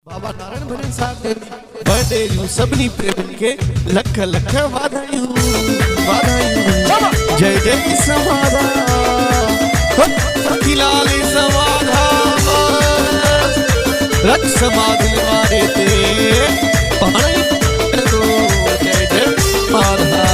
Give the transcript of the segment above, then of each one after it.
बाबा नारायण भजन साहब ने birthday new सबनी प्रेम के लख लख वाधायूं जय जय समाधा सखीलाल समाधा रख समाधि मारे ते पाणी दो जय जय समाधा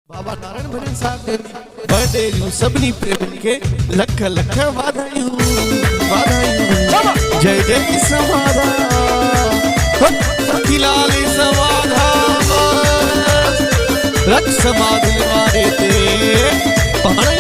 बाबा नारायण भजन साहब ने बर्थडे न्यू सबनी प्रेम के लख लख वाधायूं जय जय समाधा सखीलाल समाधा रख समाधि मारे ते पाणी